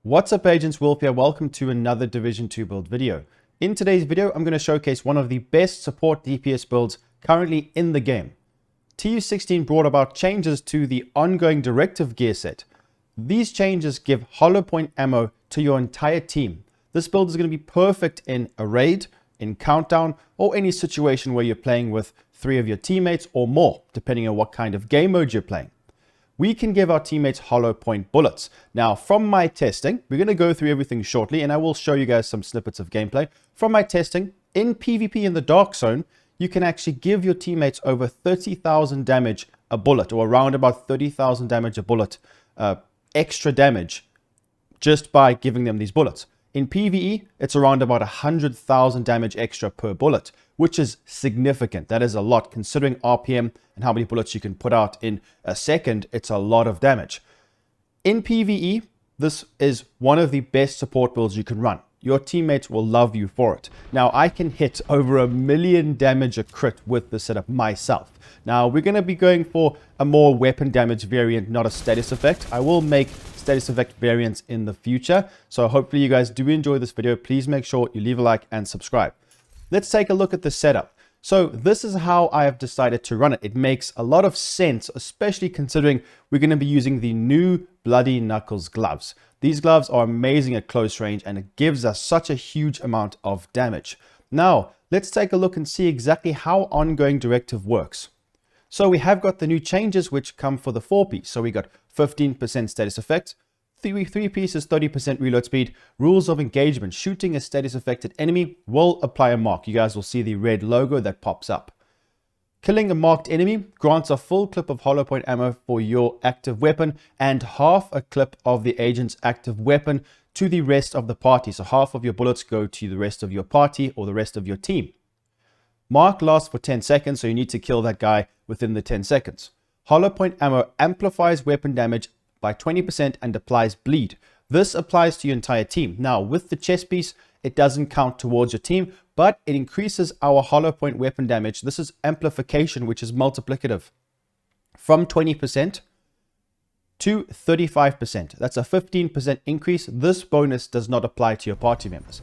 What's up agents, Wolf here. Welcome to another Division 2 build video. In today's video, I'm going to showcase one of the best support DPS builds currently in the game. TU16 brought about changes to the ongoing directive gear set. These changes give hollow point ammo to your entire team. This build is going to be perfect in a raid, in countdown, or any situation where you're playing with 3 of your teammates or more, depending on what kind of game mode you're playing. We can give our teammates hollow point bullets. Now, from my testing, we're going to go through everything shortly, and I will show you guys some snippets of gameplay. From my testing, in PvP in the Dark Zone, you can actually give your teammates over 30,000 damage a bullet, or around about 30,000 damage a bullet, extra damage, just by giving them these bullets. In PVE, it's around about 100,000 damage extra per bullet, which is significant. That is a lot considering RPM and how many bullets you can put out in a second. It's a lot of damage. In PVE, this is one of the best support builds you can run. Your teammates will love you for it. Now, I can hit over 1 million damage a crit with the setup myself. Now, we're going to be going for a more weapon damage variant, not a status effect. I will make status effect variants in the future. So hopefully you guys do enjoy this video. Please make sure you leave a like and subscribe. Let's take a look at the setup. So this is how I have decided to run it. It makes a lot of sense, especially considering we're going to be using the new Bloody Knuckles gloves. These gloves are amazing at close range and it gives us such a huge amount of damage. Now, let's take a look and see exactly how ongoing directive works. So we have got the new changes which come for the 4-piece. So we got 15% status effect, 3 pieces, 30% reload speed, rules of engagement. Shooting a status affected enemy will apply a mark. You guys will see the red logo that pops up. Killing a marked enemy grants a full clip of hollow point ammo for your active weapon and half a clip of the agent's active weapon to the rest of the party. So half of your bullets go to the rest of your party or the rest of your team. Mark lasts for 10 seconds, so you need to kill that guy within the 10 seconds. Hollow point ammo amplifies weapon damage by 20% and applies bleed. This applies to your entire team. Now, with the chest piece, it doesn't count towards your team, but it increases our hollow point weapon damage. This is amplification, which is multiplicative, from 20% to 35%. That's a 15% increase. This bonus does not apply to your party members.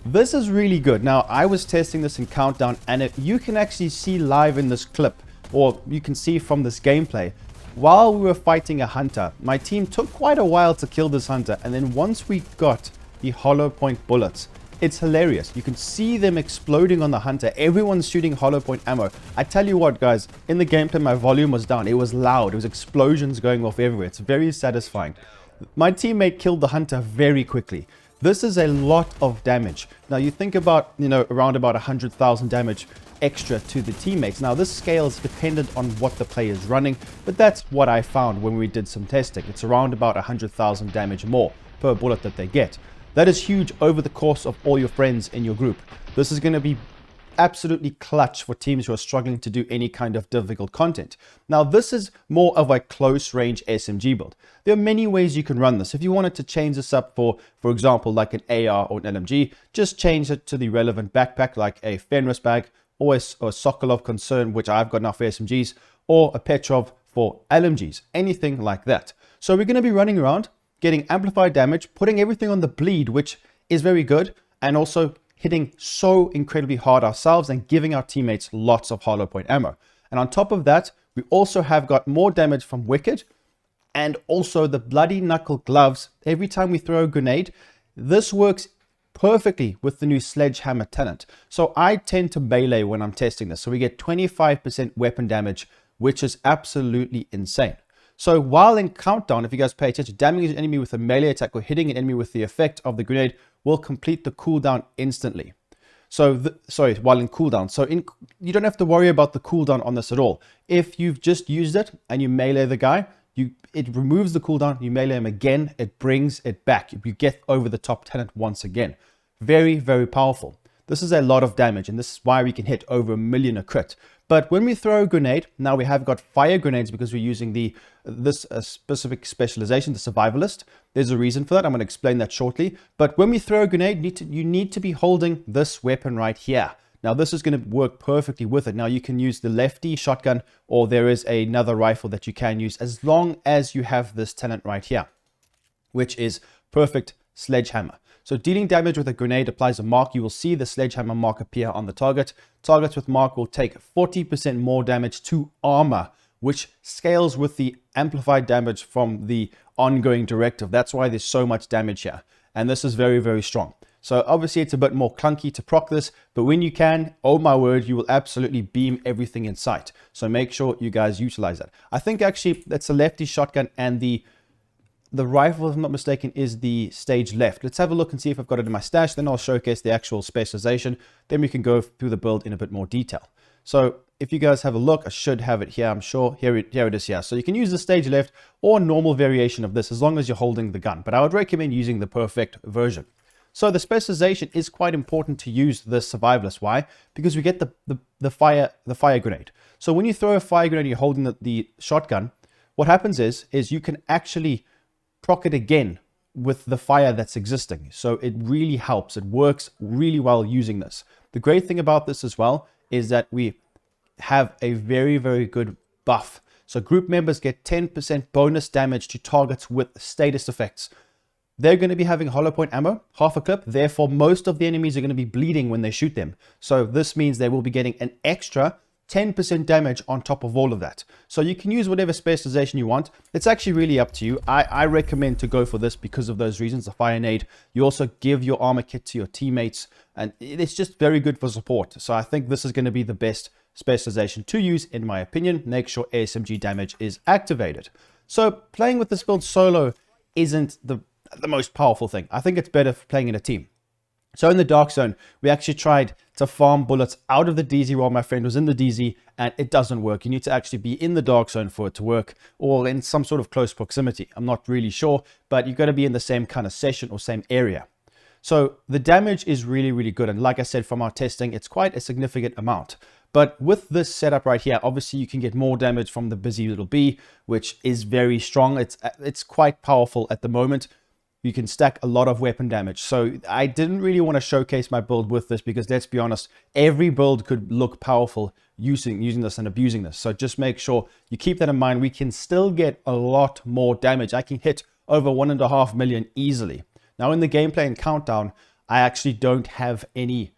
This is really good. Now, I was testing this in Countdown, and you can actually see live in this clip, or you can see from this gameplay, while we were fighting a hunter, my team took quite a while to kill this hunter, and then once we got the hollow point bullets, it's hilarious. You can see them exploding on the hunter. Everyone's shooting hollow point ammo. I tell you what, guys, in the gameplay, my volume was down. It was loud. It was explosions going off everywhere. It's very satisfying. My teammate killed the hunter very quickly. This is a lot of damage. Now, you think about, around about 100,000 damage extra to the teammates. Now, this scale is dependent on what the player is running, but that's what I found when we did some testing. It's around about 100,000 damage more per bullet that they get. That is huge over the course of all your friends in your group. This is going to be absolutely clutch for teams who are struggling to do any kind of difficult content. Now, this is more of a close range SMG build. There are many ways you can run this. If you wanted to change this up for example, like an AR or an LMG, just change it to the relevant backpack like a Fenris bag or a Sokolov Concern, which I've got now for SMGs, or a Petrov for LMGs, anything like that. So we're going to be running around, getting amplified damage, putting everything on the bleed, which is very good, and also hitting so incredibly hard ourselves and giving our teammates lots of hollow point ammo. And on top of that, we also have got more damage from Wicked and also the Bloody Knuckle gloves. Every time we throw a grenade, this works perfectly with the new Sledgehammer talent. So I tend to melee when I'm testing this. So we get 25% weapon damage, which is absolutely insane. So while in Countdown, if you guys pay attention, damaging an enemy with a melee attack or hitting an enemy with the effect of the grenade will complete the cooldown instantly. So, while in cooldown. So you don't have to worry about the cooldown on this at all. If you've just used it and you melee the guy, it removes the cooldown, you melee him again, it brings it back. You get over the top talent once again. Very, very powerful. This is a lot of damage, and this is why we can hit over 1 million a crit. But when we throw a grenade, now we have got fire grenades because we're using this specific specialization, the survivalist. There's a reason for that. I'm going to explain that shortly. But when we throw a grenade, you need to be holding this weapon right here. Now, this is going to work perfectly with it. Now, you can use the lefty shotgun, or there is another rifle that you can use as long as you have this talent right here, which is perfect sledgehammer. So dealing damage with a grenade applies a mark. You will see the sledgehammer mark appear on the target. Targets with mark will take 40% more damage to armor, which scales with the amplified damage from the ongoing directive. That's why there's so much damage here. And this is very, very strong. So obviously it's a bit more clunky to proc this, but when you can, oh my word, you will absolutely beam everything in sight. So make sure you guys utilize that. I think actually that's a lefty shotgun, and the rifle, if I'm not mistaken, is the stage left. Let's have a look and see if I've got it in my stash. Then I'll showcase the actual specialization. Then we can go through the build in a bit more detail. So if you guys have a look, I should have it here, I'm sure. Here it is here. So you can use the stage left or normal variation of this as long as you're holding the gun. But I would recommend using the perfect version. So the specialization is quite important to use the survivalist. Why? Because we get the fire grenade. So when you throw a fire grenade and you're holding the shotgun, what happens is you can actually proc it again with the fire that's existing. So it really helps. It works really well using this. The great thing about this as well is that we have a very, very good buff. So group members get 10% bonus damage to targets with status effects. They're going to be having hollow point ammo, half a clip. Therefore, most of the enemies are going to be bleeding when they shoot them. So this means they will be getting an extra 10% damage on top of all of that. So you can use whatever specialization you want. It's actually really up to you. I recommend to go for this because of those reasons. The fire nade. You also give your armor kit to your teammates, and it's just very good for support. So I think this is going to be the best specialization to use, in my opinion. Make sure ASMG damage is activated. So playing with this build solo isn't the most powerful thing. I think it's better for playing in a team. So in the dark zone, we actually tried to farm bullets out of the DZ while my friend was in the DZ, and it doesn't work. You need to actually be in the dark zone for it to work, or in some sort of close proximity. I'm not really sure, but you've got to be in the same kind of session or same area. So the damage is really, really good. And like I said, from our testing, it's quite a significant amount. But with this setup right here, obviously you can get more damage from the busy little bee, which is very strong. It's quite powerful at the moment. You can stack a lot of weapon damage. So I didn't really want to showcase my build with this because, let's be honest, every build could look powerful using this and abusing this. So just make sure you keep that in mind. We can still get a lot more damage. I can hit over 1.5 million easily. Now in the gameplay and countdown, I actually don't have any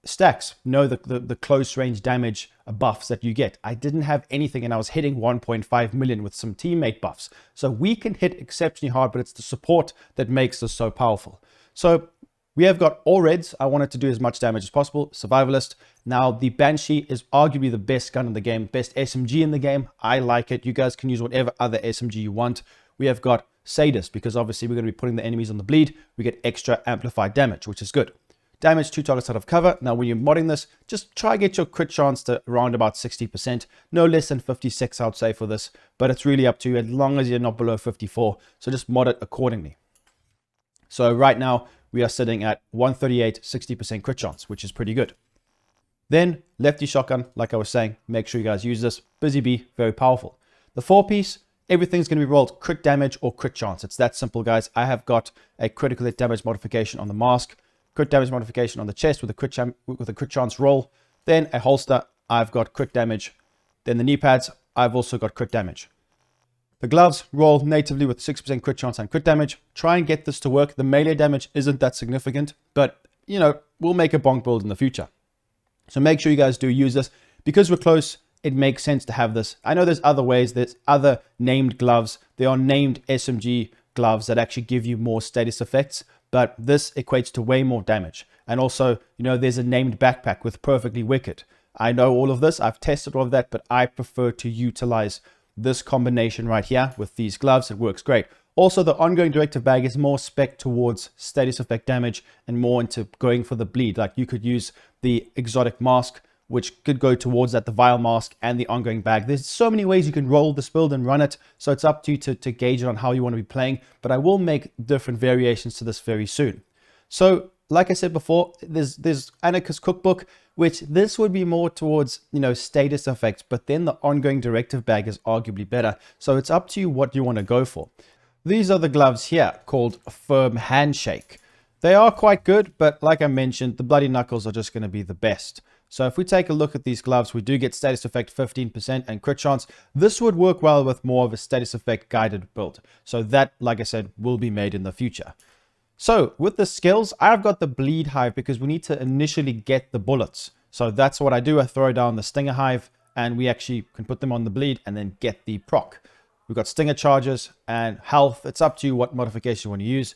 stacks. No, the close range damage buffs that you get. I didn't have anything, and I was hitting 1.5 million with some teammate buffs. So we can hit exceptionally hard, but it's the support that makes this so powerful. So we have got all reds. I wanted to do as much damage as possible. Survivalist. Now the Banshee is arguably the best gun in the game, best SMG in the game. I like it. You guys can use whatever other SMG you want. We have got Sadist, because obviously we're going to be putting the enemies on the bleed. We get extra amplified damage, which is good. Damage 2 targets out of cover. Now when you're modding this, just try get your crit chance to around about 60%. No less than 56, I would say, for this. But it's really up to you as long as you're not below 54. So just mod it accordingly. So right now we are sitting at 138, 60% crit chance, which is pretty good. Then lefty shotgun, like I was saying, make sure you guys use this. Busy bee, very powerful. The 4-piece, everything's going to be rolled crit damage or crit chance. It's that simple, guys. I have got a critical hit damage modification on the mask, crit damage modification on the chest with a crit chance roll. Then a holster, I've got crit damage. Then the knee pads, I've also got crit damage. The gloves roll natively with 6% crit chance and crit damage. Try and get this to work. The melee damage isn't that significant, but you know, we'll make a bonk build in the future. So make sure you guys do use this. Because we're close, it makes sense to have this. I know there's other ways. There's other named gloves. There are named SMG gloves that actually give you more status effects, but this equates to way more damage. And also, you know, there's a named backpack with Perfectly Wicked. I know all of this. I've tested all of that, but I prefer to utilize this combination right here with these gloves. It works great. Also, the ongoing directive bag is more spec towards status effect damage and more into going for the bleed. Like you could use the exotic mask, which could go towards that, the vial mask and the ongoing bag. There's so many ways you can roll this build and run it. So it's up to you to gauge it on how you want to be playing. But I will make different variations to this very soon. So like I said before, there's Anarchist Cookbook, which this would be more towards, you know, status effects. But then the ongoing directive bag is arguably better. So it's up to you what you want to go for. These are the gloves here called Firm Handshake. They are quite good, but like I mentioned, the Bloody Knuckles are just going to be the best. So if we take a look at these gloves, we do get status effect 15% and crit chance. This would work well with more of a status effect guided build. So that, like I said, will be made in the future. So with the skills, I've got the bleed hive because we need to initially get the bullets. So that's what I do. I throw down the stinger hive and we actually can put them on the bleed and then get the proc. We've got stinger charges and health. It's up to you what modification you want to use.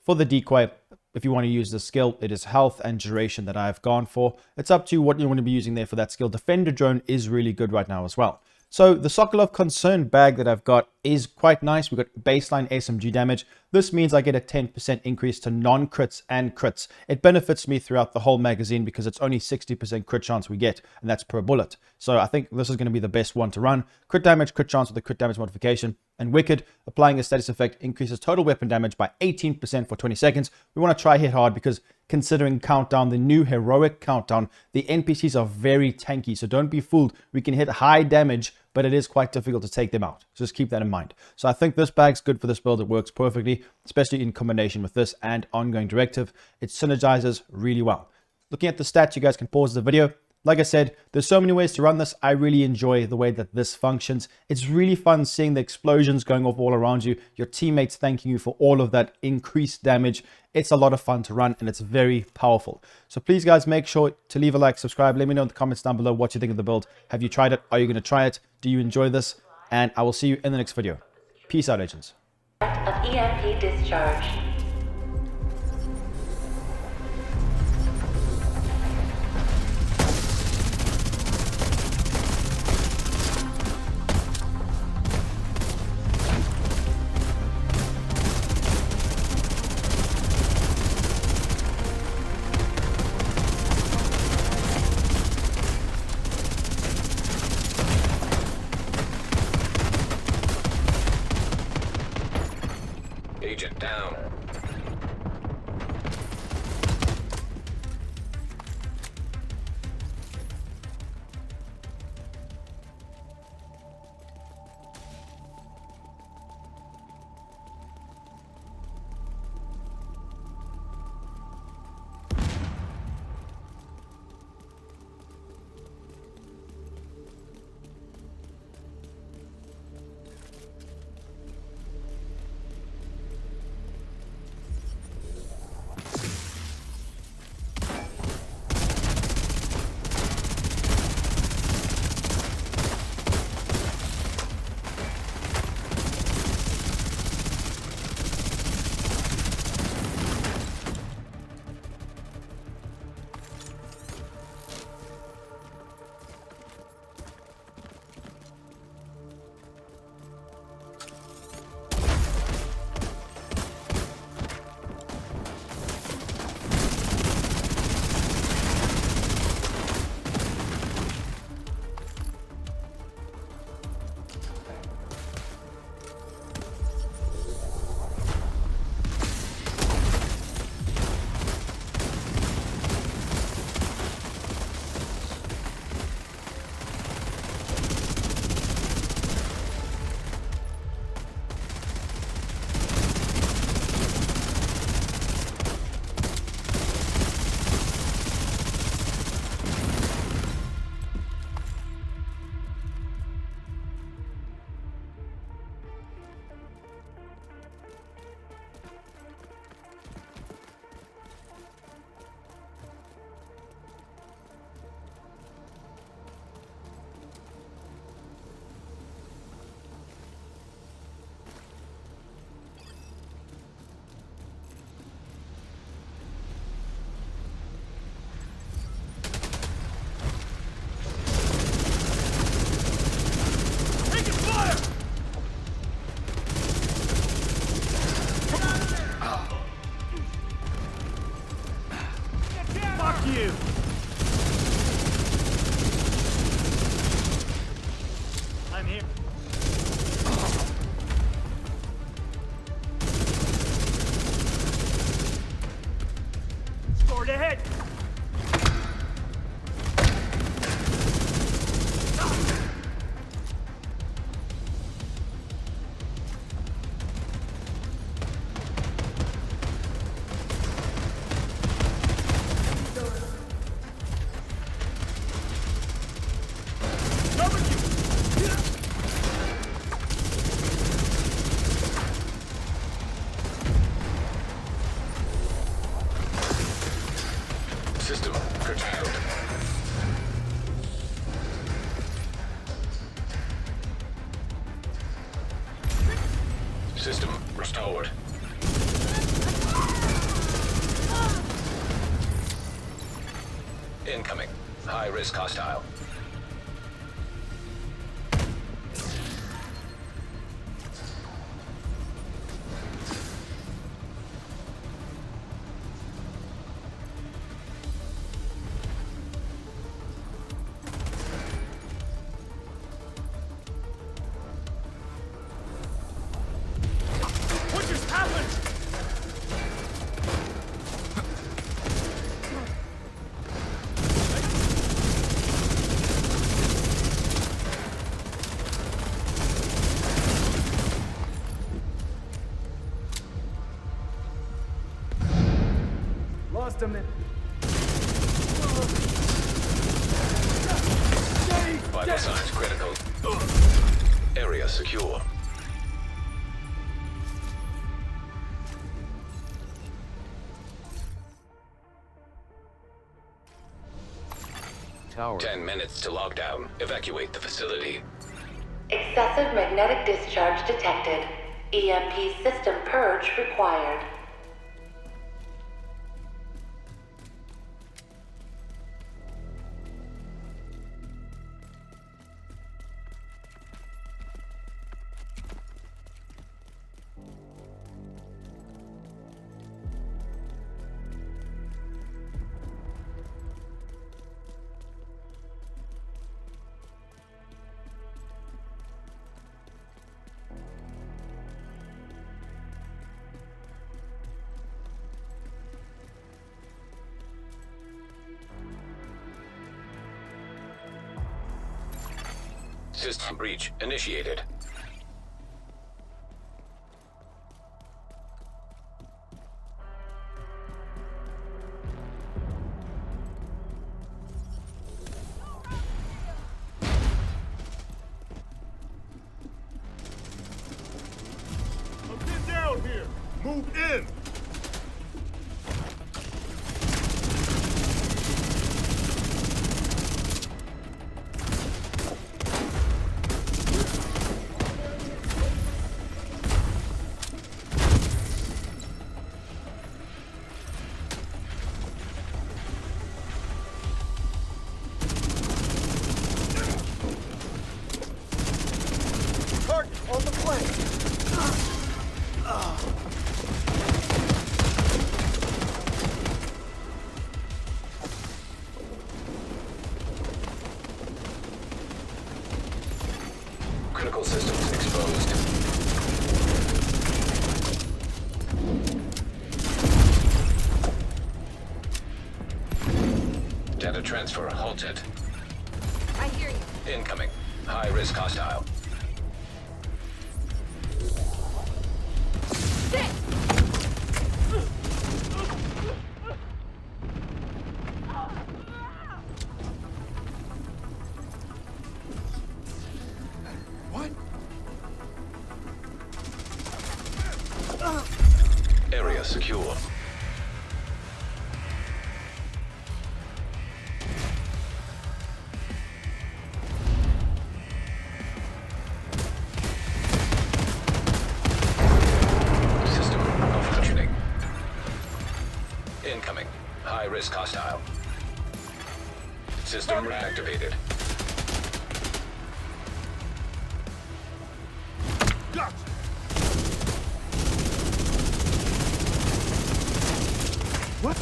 For the decoy, if you want to use the skill, it is health and duration that I've gone for. It's up to you what you want to be using there for that skill. Defender drone is really good right now as well. So the Sokolov Concern bag that I've got is quite nice. We've got baseline SMG damage. This means I get a 10% increase to non-crits and crits. It benefits me throughout the whole magazine because it's only 60% crit chance we get, and that's per bullet. So I think this is going to be the best one to run. Crit damage, crit chance with the crit damage modification. And Wicked, applying a status effect, increases total weapon damage by 18% for 20 seconds. We want to try hit hard because considering Countdown, the new heroic Countdown, the NPCs are very tanky. So don't be fooled. We can hit high damage, but it is quite difficult to take them out. So just keep that in mind. So I think this bag's good for this build. It works perfectly, especially in combination with this and ongoing directive. It synergizes really well. Looking at the stats, you guys can pause the video. Like I said, there's so many ways to run this. I really enjoy the way that this functions. It's really fun seeing the explosions going off all around you, your teammates thanking you for all of that increased damage. It's a lot of fun to run and it's very powerful. So please guys, make sure to leave a like, subscribe. Let me know in the comments down below what you think of the build. Have you tried it? Are you going to try it? Do you enjoy this? And I will see you in the next video. Peace out, agents. Of EMP discharge. Agent down. You! I'm here. Scored ahead! System curtailed. System restored. Incoming. High-risk hostile. What just happened? Lost him in. Vital signs critical. Area secure. Tower. 10 minutes to lockdown. Evacuate the facility. Excessive magnetic discharge detected. EMP system purge required. System breach initiated. Get down here! Move in! Target on the flank! Critical systems exposed. Data transfer halted. I hear you. Incoming. High-risk hostile. Sit! What? Area secure. System malfunctioning. Incoming. High-risk hostile. System reactivated. Gotcha! What?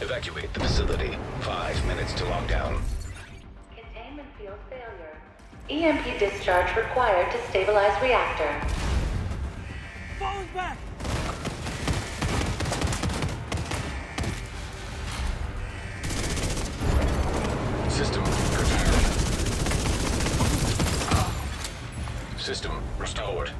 Evacuate the facility. 5 minutes to lockdown. Containment field failure. EMP discharge required to stabilize reactor. Falling back! System curtailed. System restored.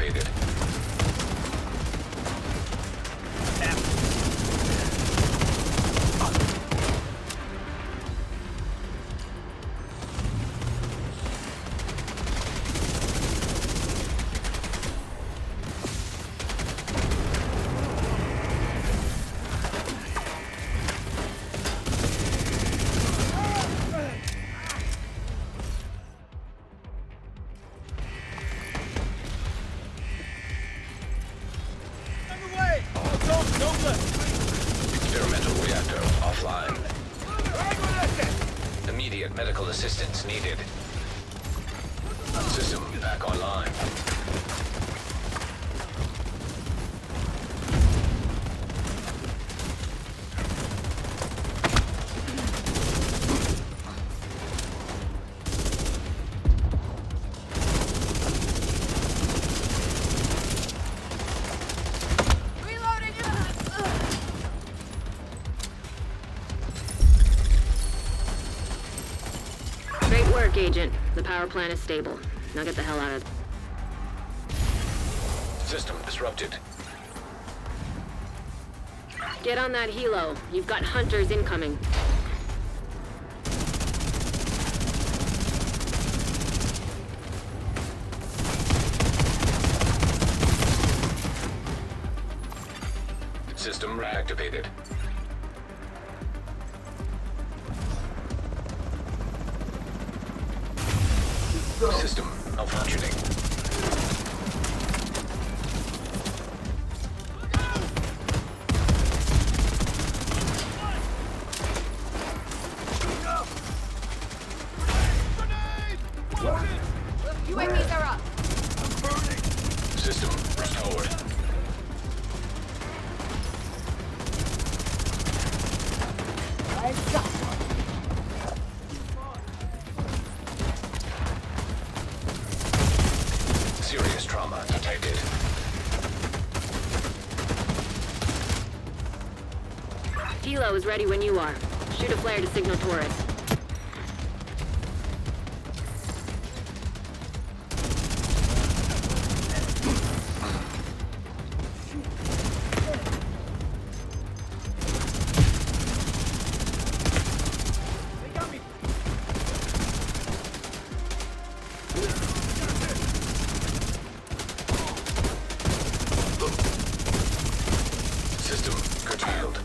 activated. Underway! Oh, don't left! Experimental reactor offline. Right with it! Immediate medical assistance needed. System back online. Reloading! Great work, Agent. The power plant is stable. Now get the hell out of it. System disrupted. Get on that helo. You've got hunters incoming. System reactivated. System malfunctioning. UAVs are up. System restored. Serious trauma detected. Helo is ready when you are. Shoot a flare to signal tourists. They got me! System curtailed.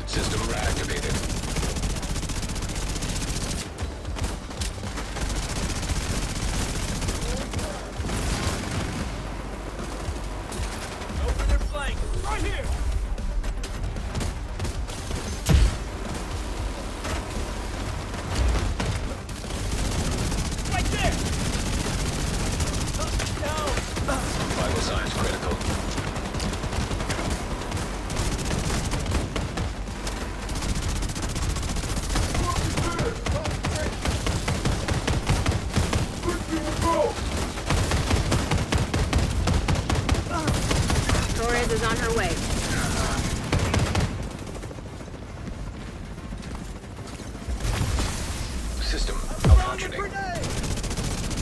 System reactivated. Open their flank! Right here! Right there! No! Vital signs critical. Torres is on her way. System malfunctioning. Grenade!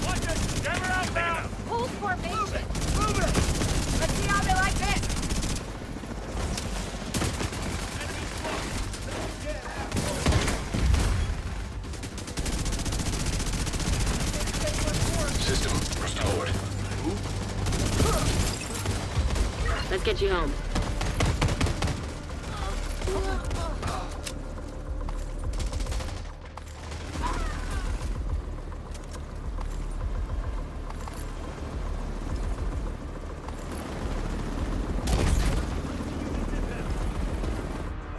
Watch it! Jammer out now! Hold formation. Move it! Let's see how they like this. System restored. Let's get you home.